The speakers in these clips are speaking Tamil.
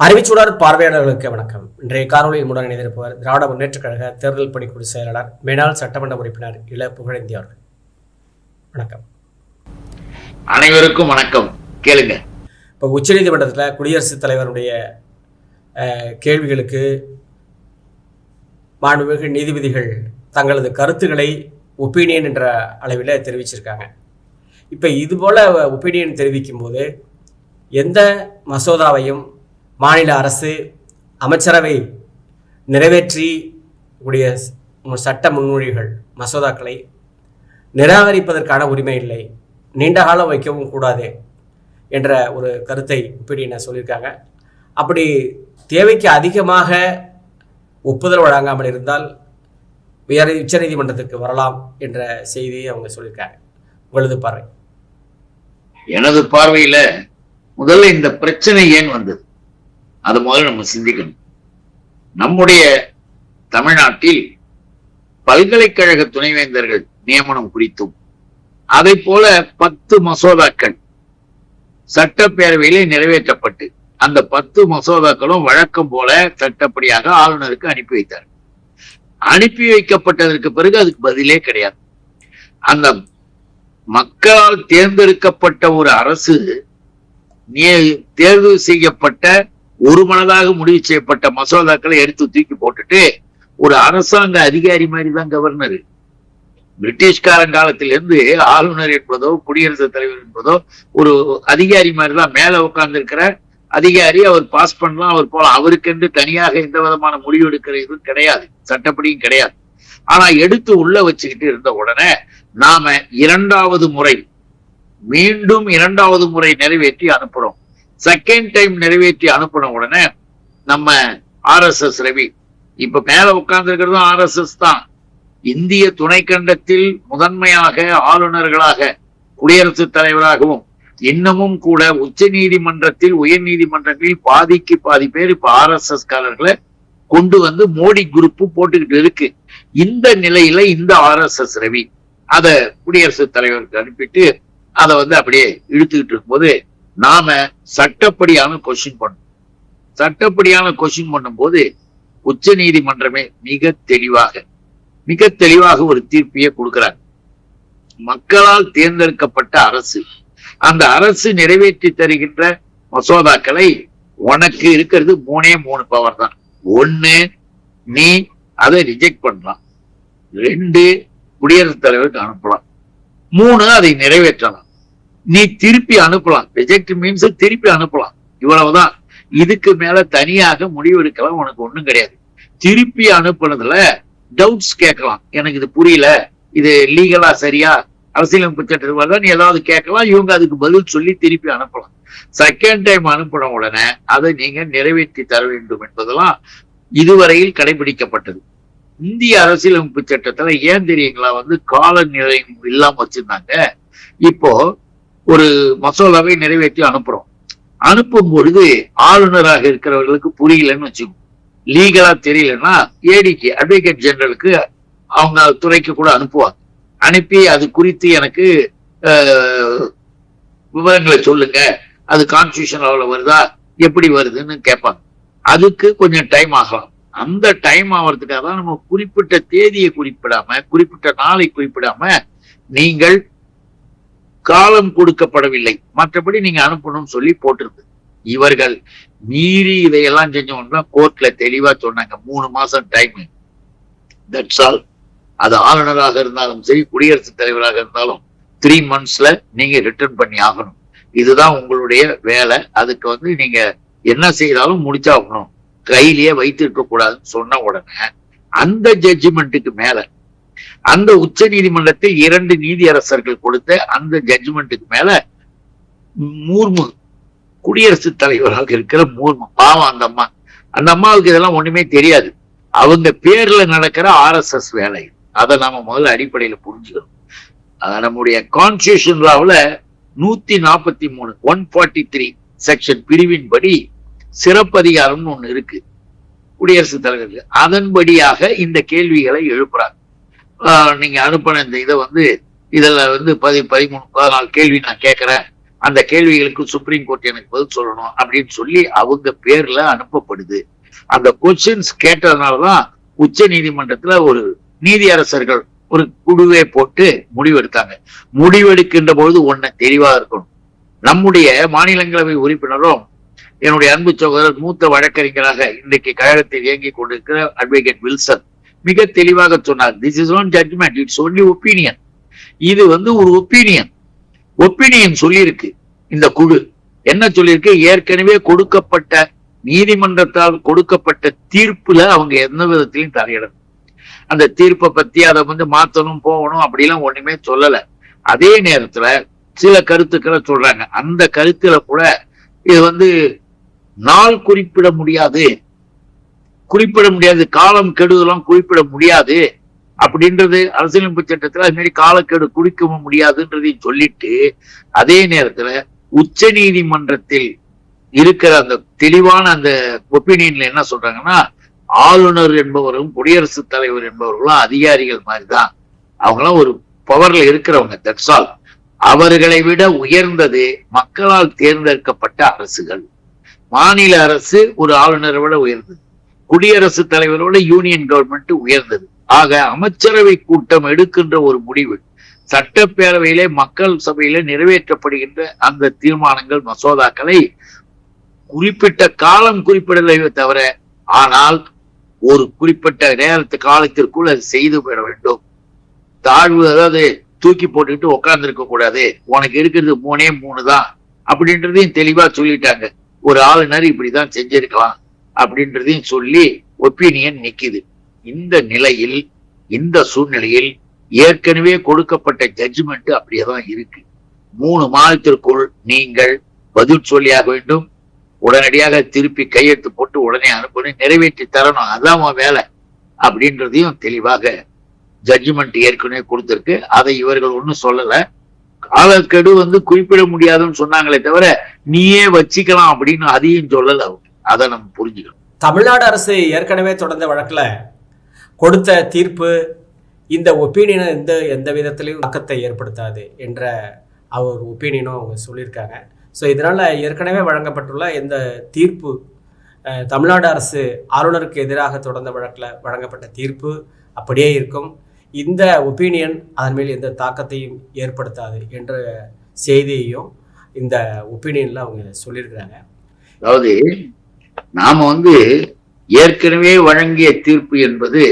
அறிவிச்சுடர் பார்வையாளர்களுக்கு வணக்கம். இன்றைய காணொலியில் முடன் இணைந்திருப்பவர் திராவிட முன்னேற்றக் கழக தேர்தல் பணிக்குழு செயலாளர், மேனாள் சட்டமன்ற உறுப்பினர் இள புகழேந்தி அவர்கள். வணக்கம். அனைவருக்கும் வணக்கம். கேளுங்க. இப்போ உச்சநீதிமன்றத்தில் குடியரசுத் தலைவருடைய கேள்விகளுக்கு மாண்புமிகு நீதிபதிகள் தங்களது கருத்துக்களை ஒப்பீனியன் என்ற அளவில் தெரிவிச்சிருக்காங்க. இப்போ இதுபோல் ஒப்பீனியன் தெரிவிக்கும் போது எந்த மசோதாவையும் மாநில அரசு அமைச்சரவை நிறைவேற்றி கூடிய சட்ட முன்மொழிகள் மசோதாக்களை நிராகரிப்பதற்கான உரிமை இல்லை, நீண்ட காலம் வைக்கவும் கூடாது என்ற ஒரு கருத்தை ஒப்பீனியனை சொல்லியிருக்காங்க. அப்படி தேவைக்கு அதிகமாக ஒப்புதல் வழங்காமல் இருந்தால் உச்சநீதிமன்றத்துக்கு வரலாம் என்ற செய்தியை அவங்க சொல்லியிருக்காங்க. உங்களது பார்வை? எனது பார்வையில முதல்ல இந்த பிரச்சனை ஏன் வந்தது அது முதல்ல நம்ம சிந்திக்கணும். நம்முடைய தமிழ்நாட்டில் பல்கலைக்கழக துணைவேந்தர்கள் நியமனம் குறித்தும் அதை போல 10 மசோதாக்கள் சட்டப்பேரவையிலே நிறைவேற்றப்பட்டு அந்த 10 மசோதாக்களும் வழக்கம் போல சட்டப்படியாக ஆளுநருக்கு அனுப்பி வைத்தார். அனுப்பி வைக்கப்பட்டதற்கு பிறகு அதுக்கு பதிலே கிடையாது. அந்த மக்களால் தேர்ந்தெடுக்கப்பட்ட ஒரு அரசு தேர்வு செய்யப்பட்ட ஒரு மனதாக முடிவு செய்யப்பட்ட மசோதாக்களை எடுத்து தூக்கி போட்டுட்டு ஒரு அரசாங்க அதிகாரி மாதிரி தான் கவர்னர். பிரிட்டிஷ்காரங்காலத்திலிருந்து ஆளுநர் என்பதோ குடியரசுத் தலைவர் என்பதோ ஒரு அதிகாரி மாதிரி தான். மேல உட்கார்ந்து இருக்கிற அதிகாரி அவர் பாஸ் பண்ணலாம், அவர் போலாம். அவருக்கென்று தனியாக எந்த விதமான முடிவு எடுக்கிற இதுவும் கிடையாது, சட்டப்படியும் கிடையாது. ஆனா எடுத்து உள்ள வச்சுக்கிட்டு இருந்த உடனே நாம மீண்டும் இரண்டாவது முறை நிறைவேற்றி அனுப்புறோம். செகண்ட் டைம் நிறைவேற்றி அனுப்பின உடனே நம்ம RSS ரவி இப்ப மேல உட்கார்ந்து இருக்கிறதும் RSS தான். இந்திய துணைக்கண்டத்தில் முதன்மையாக ஆளுநர்களாக குடியரசுத் தலைவராகவும் இன்னமும் கூட உச்ச நீதிமன்றத்தில் உயர் நீதிமன்றங்களில் பாதிக்கு பாதி பேர் இப்ப RSS காரர்களை கொண்டு வந்து மோடி குரூப் போட்டுக்கிட்டு இருக்கு. இந்த நிலையில இந்த RSS ரவி அத குடியரசுத் தலைவருக்கு அனுப்பிட்டு அதை அப்படியே இழுத்துக்கிட்டு இருக்கும்போது நாம சட்டப்படியான கொஸ்டின் பண்ணும்போது உச்ச நீதிமன்றமே மிக தெளிவாக ஒரு தீர்ப்பையே கொடுக்கிறாங்க. மக்களால் தேர்ந்தெடுக்கப்பட்ட அரசு, அந்த அரசு நிறைவேற்றி தருகின்ற மசோதாக்களை உனக்கு இருக்கிறது 3 பவர் தான். 1, நீ அதை ரிஜெக்ட் பண்ணலாம். 2, குடியரசுத் தலைவருக்கு அனுப்பலாம். 3, அதை நிறைவேற்றலாம். நீ திருப்பி அனுப்பலாம். ரிஜெக்ட் மீன்ஸ் திருப்பி அனுப்பலாம். இவ்வளவுதான். இதுக்கு மேல தனியாக முடிவு எடுக்கலாம் உனக்கு ஒண்ணும் கிடையாது. திருப்பி அனுப்புனதுல டவுட்ஸ் கேட்கலாம். எனக்கு இது புரியல, இது லீகலா சரியா, அரசியலமைப்பு சட்டத்தில் நீ ஏதாவது கேட்கலாம். இவங்க அதுக்கு பதில் சொல்லி திருப்பி அனுப்பலாம். செகண்ட் டைம் அனுப்பின உடனே அதை நீங்க நிறைவேற்றி தர வேண்டும் என்பதெல்லாம் இதுவரையில் கடைபிடிக்கப்பட்டது. இந்திய அரசியலமைப்பு சட்டத்துல ஏன் தெரியுங்களா கால நிலை இல்லாம வச்சிருந்தாங்க. இப்போ ஒரு மசோதாவை நிறைவேற்றி அனுப்பும் பொழுது ஆளுநராக இருக்கிறவர்களுக்கு புரியலன்னு வச்சுக்கோங்க, லீகலா தெரியலன்னா ஏடிக்கு அட்வொகேட் ஜெனரலுக்கு அவங்க துறைக்கு கூட அனுப்புவாங்க. அனுப்பி அது குறித்து எனக்கு விவரங்களை சொல்லுங்க, அது கான்ஸ்டிடியூஷன் லெவல்ல வருதா, எப்படி வருதுன்னு கேட்பாங்க. அதுக்கு கொஞ்சம் டைம் ஆகலாம். அந்த டைம் ஆகிறதுக்காக தான் நம்ம குறிப்பிட்ட தேதியை குறிப்பிடாம, குறிப்பிட்ட நாளை குறிப்பிடாம நீங்கள் காலம் கொடுக்கப்படவில்லை, மற்றபடி நீங்க அனுப்பணும்னு சொல்லி போட்டிருக்கு. இவர்கள் மீறி இதையெல்லாம் செஞ்சவங்க கோர்ட்ல தெளிவா சொன்னாங்க 3 மாசம் டைம். That's all. அது ஆளுநராக இருந்தாலும் சரி, குடியரசுத் தலைவராக இருந்தாலும் 3 monthsல நீங்க ரிட்டர்ன் பண்ணி ஆகணும். இதுதான் உங்களுடைய வேலை. அதுக்கு நீங்க என்ன செய்தாலும் முடிச்சாகணும், கையிலேயே வைத்து இருக்க கூடாதுன்னு சொன்ன உடனே அந்த ஜட்ஜ்மெண்ட்டுக்கு மேல அந்த உச்ச நீதிமன்றத்தில் 2 நீதியரசர்கள் கொடுத்த அந்த ஜட்ஜ்மெண்ட்டுக்கு மேல மூர்மு குடியரசுத் தலைவராக இருக்கிற மூர்மு பாவம் அந்த அம்மாவுக்கு இதெல்லாம் ஒண்ணுமே தெரியாது. அவங்க பேர்ல நடக்கிற RSS வேலை. அதை நாம முதல்ல அடிப்படையில புரிஞ்சுக்கணும். நம்முடைய கான்ஸ்டிடியூஷன் லாவுல 143 143 செக்ஷன் பிரிவின் படி சிறப்பதிகாரம்னு ஒண்ணு இருக்கு குடியரசுத் தலைவருக்கு. அதன்படியாக இந்த கேள்விகளை எழுப்புறாங்க. நீங்க அனுப்பின இந்த இதை இதுல 13 14 கேள்வி நான் கேட்கிறேன், அந்த கேள்விகளுக்கு சுப்ரீம் கோர்ட் எனக்கு பதில் சொல்லணும் அப்படின்னு சொல்லி அவங்க பேர்ல அனுப்பப்படுது. அந்த கொஸ்டின்ஸ் கேட்டதுனாலதான் உச்ச நீதிமன்றத்துல ஒரு நீதியரசர்கள் ஒரு குழுவே போட்டு முடிவெடுத்தாங்க. முடிவெடுக்கின்ற பொழுது ஒண்ணு தெளிவா இருக்கணும். நம்முடைய மாநிலங்களவை உறுப்பினரும் என்னுடைய அன்பு சகோதரர் மூத்த வழக்கறிஞராக இன்றைக்கு கழகத்தில் இயங்கிக் கொண்டிருக்கிற அட்வொகேட் வில்சன் மிக தெளிவாக சொன்னார், this is not judgment, it's only opinion. இது ஒரு ஒப்பீனியன் சொல்லியிருக்கு. இந்த குழு என்ன சொல்லியிருக்கு, ஏற்கனவே கொடுக்கப்பட்ட நீதிமன்றத்தால் கொடுக்கப்பட்ட தீர்ப்புல அவங்க எந்த விதத்திலையும் தலையிடணும். அந்த தீர்ப்பை பத்தி அதை மாத்தணும் போகணும் அப்படிலாம் ஒண்ணுமே சொல்லல. அதே நேரத்துல சில கருத்துக்களை சொல்றாங்க. அந்த கருத்துல கூட இது நாள் குறிப்பிட முடியாது, காலம் கெடுதலாம் குறிப்பிட முடியாது அப்படின்றது அரசியலமைப்பு சட்டத்துல அது மாதிரி காலக்கெடு குறிக்கவும் முடியாதுன்றதையும் சொல்லிட்டு, அதே நேரத்துல உச்ச நீதிமன்றத்தில் இருக்கிற அந்த தெளிவான அந்த ஒப்பீனியன்ல என்ன சொல்றாங்கன்னா, ஆளுநர் என்பவரும் குடியரசுத் தலைவர் என்பவர்களும் அதிகாரிகள் மாதிரிதான், அவங்களாம் ஒரு பவர்ல இருக்கிறவங்க, தட்ஸ் ஆல். அவர்களை விட உயர்ந்தது மக்களால் தேர்ந்தெடுக்கப்பட்ட அரசுகள். மாநில அரசு ஒரு ஆளுநரை விட உயர்ந்தது, குடியரசுத் தலைவரோட யூனியன் கவர்மெண்ட் உயர்ந்தது. ஆக அமைச்சரவை கூட்டம் எடுக்கின்ற ஒரு முடிவு சட்டப்பேரவையிலே மக்கள் சபையில நிறைவேற்றப்படுகின்ற அந்த தீர்மானங்கள் மசோதாக்களை குறிப்பிட்ட காலம் குறிப்பிடலை தவிர, ஆனால் ஒரு குறிப்பிட்ட நேரத்து காலத்திற்குள் அது செய்து பெற வேண்டும். தாழ்வு அதாவது தூக்கி போட்டுக்கிட்டு உட்கார்ந்து இருக்க கூடாது, உனக்கு இருக்கிறது 3 தான் அப்படின்றதையும் தெளிவா சொல்லிட்டாங்க. ஒரு ஆளுநர் இப்படிதான் செஞ்சிருக்கலாம் அப்படின்றதையும் சொல்லி ஒப்பீனியன் நிக்குது. இந்த நிலையில் இந்த சூழ்நிலையில் ஏற்கனவே கொடுக்கப்பட்ட ஜட்ஜ்மெண்ட் அப்படியேதான் இருக்கு. 3 மாதத்திற்குள் நீங்கள் பதில் சொல்லியாக வேண்டும், உடனடியாக திருப்பி கையெழுத்து போட்டு உடனே அனுப்பணும், நிறைவேற்றி தரணும், அதான் வேலை அப்படின்றதையும் தெளிவாக ஜட்ஜ்மெண்ட் ஏற்கனவே கொடுத்திருக்கு. அதை இவர்கள் ஒன்னும் சொல்லல. காலக்கெடு குறிப்பிட முடியாதுன்னு சொன்னாங்களே தவிர நீயே வச்சுக்கலாம் அப்படின்னு அதையும் சொல்லல. அதை நம்ம புரிஞ்சுக்கணும். தமிழ்நாடு அரசு ஏற்கனவே தொடர்ந்த வழக்குல கொடுத்த தீர்ப்பு இந்த ஒப்பீனியனை எந்த விதத்திலையும் தாக்கத்தை ஏற்படுத்தாது என்ற அவர் ஒப்பீனியனும் அவங்க சொல்லியிருக்காங்க. ஸோ இதனால் ஏற்கனவே வழங்கப்பட்டுள்ள இந்த தீர்ப்பு தமிழ்நாடு அரசு ஆளுநருக்கு எதிராக தொடர்ந்த வழக்கில் வழங்கப்பட்ட தீர்ப்பு அப்படியே இருக்கும். இந்த ஒப்பீனியன் அதன் மேல் எந்த தாக்கத்தையும் ஏற்படுத்தாது என்ற செய்தியையும் இந்த ஒப்பீனியன்ல அவங்க சொல்லியிருக்கிறாங்க. அதாவது நாம ஏற்கனவே வழங்கிய தீர்ப்பு என்பது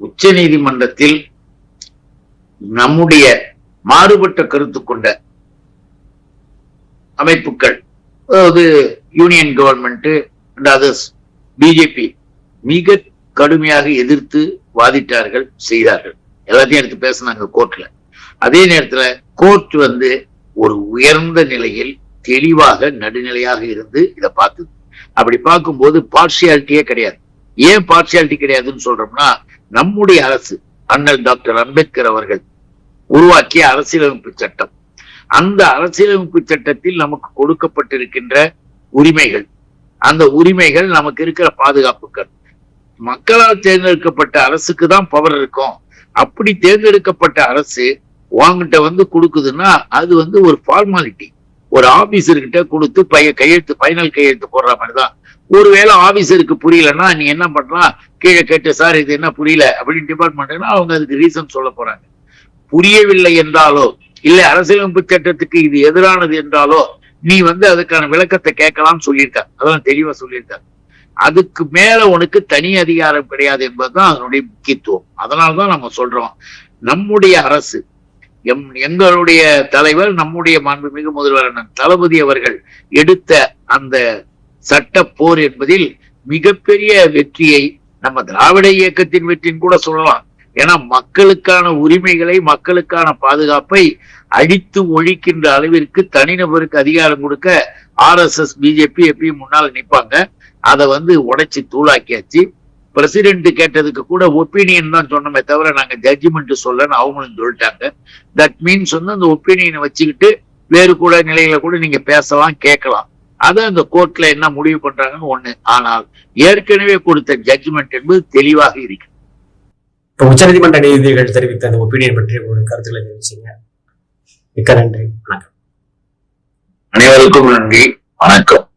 உச்ச நீதிமன்றத்தில் நம்முடைய மாறுபட்ட கருத்து கொண்ட அமைப்புகள், அதாவது union government and others, BJP மிக கடுமையாக எதிர்த்து வாதிட்டார்கள், செய்தார்கள், எல்லாத்தையும் எடுத்து பேசினாங்க கோர்ட்ல. அதே நேரத்துல கோர்ட் ஒரு உயர்ந்த நிலையில் தெளிவாக நடுநிலையாக இருந்து இதை பார்த்தது. அப்படி பார்க்கும்போது பார்ஷியாலிட்டியே கிடையாது. ஏன் பார்ஷியாலிட்டி கிடையாதுன்னு சொல்றோம்னா, நம்முடைய அரசு அண்ணல் டாக்டர் அம்பேத்கர் அவர்கள் உருவாக்கிய அரசியலமைப்பு சட்டம், அந்த அரசியலமைப்பு சட்டத்தில் நமக்கு கொடுக்கப்பட்டிருக்கின்ற உரிமைகள், அந்த உரிமைகள் நமக்கு இருக்கிற பாதுகாப்புகள், மக்களால் தேர்ந்தெடுக்கப்பட்ட அரசுக்கு தான் பவர் இருக்கும். அப்படி தேர்ந்தெடுக்கப்பட்ட அரசு உங்ககிட்ட கொடுக்குதுன்னா அது ஒரு ஃபார்மாலிட்டி. ஒரு ஆபீசர்கிட்ட கொடுத்து ஃபைனல் கையெழுத்து போடுற மாதிரிதான். ஒருவேளை ஆபீசருக்கு புரியலன்னா நீ என்ன பண்ணலாம், கீழே கேட்டு சார் இது என்ன புரியல அப்படின்னு டிபார்ட்மெண்ட்னா அவங்க அதுக்கு ரீசன் சொல்ல போறாங்க. புரியவில்லை என்றாலோ இல்ல அரசியலமைப்பு சட்டத்துக்கு இது எதிரானது என்றாலோ நீ அதுக்கான விளக்கத்தை கேட்கலாம்னு சொல்லியிருக்காங்க. அதெல்லாம் தெளிவா சொல்லியிருக்காங்க. அதுக்கு மேல உனக்கு தனி அதிகாரம் கிடையாது என்பதுதான் அதனுடைய முக்கியத்துவம். அதனாலதான் நம்ம சொல்றோம், நம்முடைய அரசு, எங்களுடைய தலைவர், நம்முடைய மாண்புமிகு முதல்வர் தளபதி அவர்கள் எடுத்த அந்த சட்ட போர் என்பதில் மிகப்பெரிய வெற்றியை நம்ம திராவிட இயக்கத்தின் வெற்றின்னு கூட சொல்லலாம். ஏன்னா மக்களுக்கான உரிமைகளை, மக்களுக்கான பாதுகாப்பை அடித்து ஒழிக்கின்ற அளவிற்கு தனிநபருக்கு அதிகாரம் கொடுக்க RSS பிஜேபி எப்பயும் முன்னால நிற்பாங்க. அதை உடைச்சு தூளாக்கியாச்சு. பிரசிடென்ட் கேட்டதுக்கு கூட ஒப்பீனியன் தான் சொன்னமே தவிர நாங்க ஜட்ஜ்மெண்ட் சொல்லன்னு அவங்களும் சொல்லிட்டாங்க. தட் மீன்ஸ் அந்த ஒப்பீனியனை வச்சுக்கிட்டு வேறு கூட நிலையில கூட நீங்க பேசலாம், கேட்கலாம். அதை அந்த கோர்ட்ல என்ன முடிவு பண்றாங்கன்னு ஒண்ணு. ஆனால் ஏற்கனவே கொடுத்த ஜட்ஜ்மெண்ட் என்பது தெளிவாக இருக்கு. உச்சநீதிமன்ற நீதிபதிகள் தெரிவித்த அந்த ஒப்பீனியன் பற்றி ஒரு கருத்துக்களை தெரிவிச்சீங்க. மிக்க நன்றி. வணக்கம். அனைவருக்கும் நன்றி. வணக்கம்.